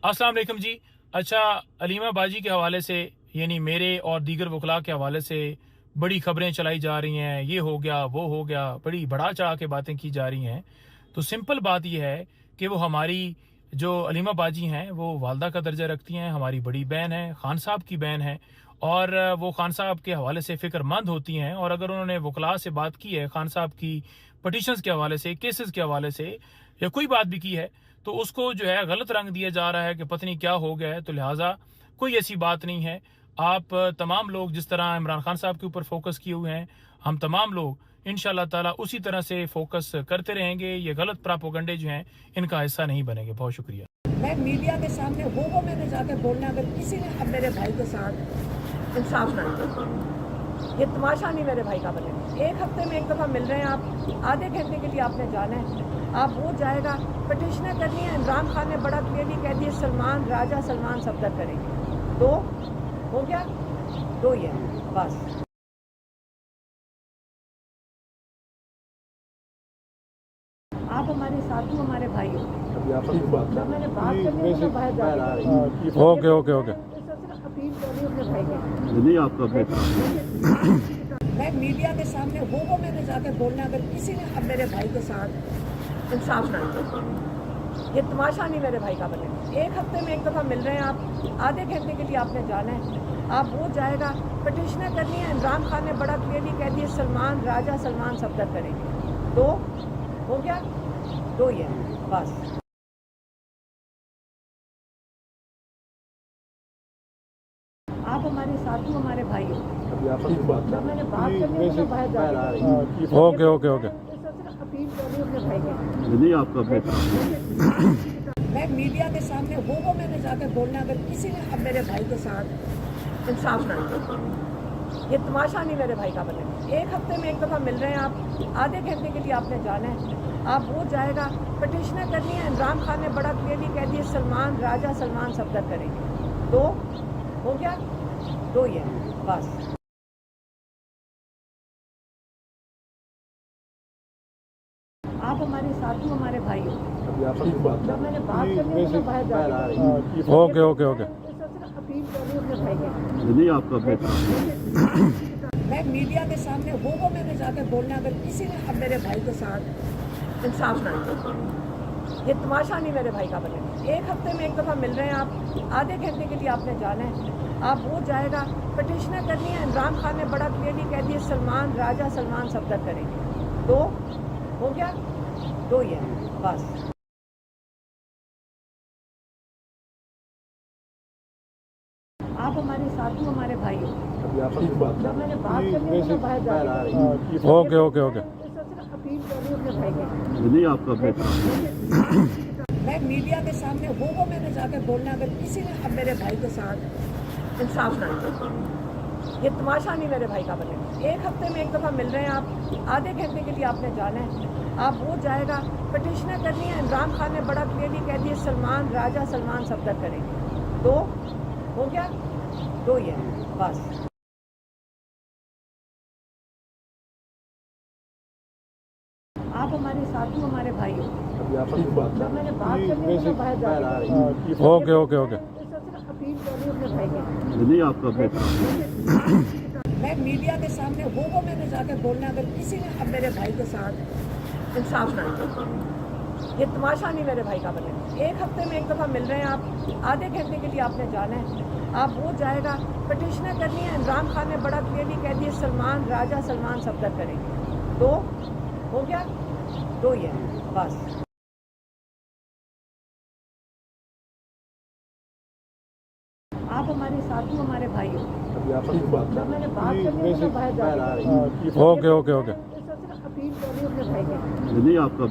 अस्सलाम वालेकुम जी। अच्छा, अलीमा बाजी के हवाले से यानी मेरे और दीगर वकला के हवाले से बड़ी खबरें चलाई जा रही हैं, ये हो गया वो हो गया, बड़ी बढ़ा चढ़ा के बातें की जा रही हैं। तो सिंपल बात यह है कि वो हमारी जो अलीमा बाजी हैं वो वालदा का दर्जा रखती हैं, हमारी बड़ी बहन है, खान साहब की बहन है और वो खान साहब के हवाले से फ़िक्रमंद होती हैं। और अगर उन्होंने वकला से बात की है खान साहब की पटिशन्स के हवाले से, केसेस के हवाले से या कोई बात भी की है तो उसको जो है गलत रंग दिया जा रहा है कि पता नहीं क्या हो गया है। तो लिहाजा कोई ऐसी बात नहीं है। आप तमाम लोग जिस तरह इमरान खान साहब के ऊपर फोकस किए हुए हैं, हम तमाम लोग इंशाल्लाह ताला उसी तरह से फोकस करते रहेंगे। ये गलत प्रोपेगेंडे जो हैं इनका हिस्सा नहीं बनेंगे। बहुत शुक्रिया। मैं मीडिया के सामने वो मैंने जाकर बोलना, अगर किसी ने अब मेरे भाई के साथ इंसाफ ना किया, ये तमाशा नहीं मेरे भाई का बने। एक हफ्ते में एक दफ़ा मिल रहे हैं आप, आधे घंटे के लिए आपने जाना है, आप वो जाएगा पटिशनें करनी है। इमरान खान ने बड़ा क्लियरली कह दिया सलमान राजा सलमान सफदर करेंगे, तो हो गया, तो ये बस। आप हमारे साथी हमारे भाई हो, जब मैंने बात करनी है तो बाहर जा रही हूँ। ओके ओके ओके अपील कर रही हूँ अपने भाई को। नहीं आपका मैं मीडिया के सामने वो मैंने जाकर बोलना, अगर किसी ने अब मेरे भाई के साथ इंसाफ ना किया, ये तमाशा नहीं मेरे भाई का बने। एक हफ्ते में एक दफ़ा मिल रहे हैं आप, आधे घंटे के लिए आपने जाना है, आप वो जाएगा पटिशनें करनी है। इमरान खान ने बड़ा क्लियरली कह दिया सलमान राजा सलमान सफदर करेंगे, तो हो गया, तो ये बस। आप हमारे साथी हमारे भाई हो, जब मैंने बात करनी है तो बाहर जा रही हूँ। ओके ओके ओके अपील कर रही हूँ अपने भाई को। नहीं आपका मैं मीडिया के सामने वो मैंने जाकर बोलना, अगर किसी ने अब मेरे भाई के साथ इंसाफ ना किया, ये तमाशा नहीं मेरे भाई का बने। एक हफ्ते में एक दफ़ा मिल रहे हैं आप, आधे घंटे के लिए आपने जाना है, आप वो जाएगा पटिशनें करनी है। इमरान खान ने बड़ा क्लियरली कह दिया सलमान राजा सलमान सफदर करेंगे, तो हो गया, तो ये बस। आप हमारे साथी हमारे भाई हो, जब मैंने बात करनी है तो बाहर जा रही हूँ। ओके ओके ओके अपील कर रही हूँ अपने भाई को। नहीं आपका मैं मीडिया के सामने वो मैंने जाकर बोलना, अगर किसी ने अब मेरे भाई के साथ इंसाफ ना किया, ये तमाशा नहीं मेरे भाई का बने। एक हफ्ते में एक दफ़ा मिल रहे हैं आप, आधे घंटे के लिए आपने जाना है, आप वो जाएगा पटिशनें करनी है। इमरान खान ने बड़ा क्लियरली कह दिया सलमान राजा सलमान सफदर करेंगे, तो हो गया, तो ये बस। आप हमारे साथी हमारे भाई हो, जब मैंने बात करनी है तो बाहर जा रही हूँ। ओके ओके ओके अपील कर रही हूँ अपने भाई को। नहीं आपका मैं मीडिया के सामने वो मैंने जाकर बोलना, अगर किसी ने अब मेरे भाई के साथ इंसाफ ना किया, ये तमाशा नहीं मेरे भाई का बने। एक हफ्ते में एक दफ़ा मिल रहे हैं आप, आधे घंटे के लिए आपने जाना है, आप वो जाएगा पटिशनें करनी है। इमरान खान ने बड़ा क्लियरली कह दिया सलमान राजा सलमान सफदर करेंगे, तो हो गया, तो ये बस। आप हमारे साथी हमारे भाई हो, जब मैंने बात करनी है तो बाहर जा रही हूँ। ओके ओके ओके अपील कर रही हूँ अपने भाई को। नहीं आपका मैं मीडिया के सामने वो मैंने जाकर बोलना, अगर किसी ने अब मेरे भाई के साथ इंसाफ ना किया, ये तमाशा नहीं मेरे भाई का बने। एक हफ्ते में एक दफ़ा मिल रहे हैं आप, आधे घंटे के लिए आपने जाना है, आप वो जाएगा पटिशनें करनी है। इमरान खान ने बड़ा क्लियरली कह दिया सलमान राजा सलमान सफदर करेंगे, तो हो गया, तो ये बस। आप हमारे साथी हमारे भाई हो, जब मैंने बात करनी है तो बाहर जा रही हूँ। ओके ओके ओके अपील कर रही हूँ अपने भाई को। नहीं आपका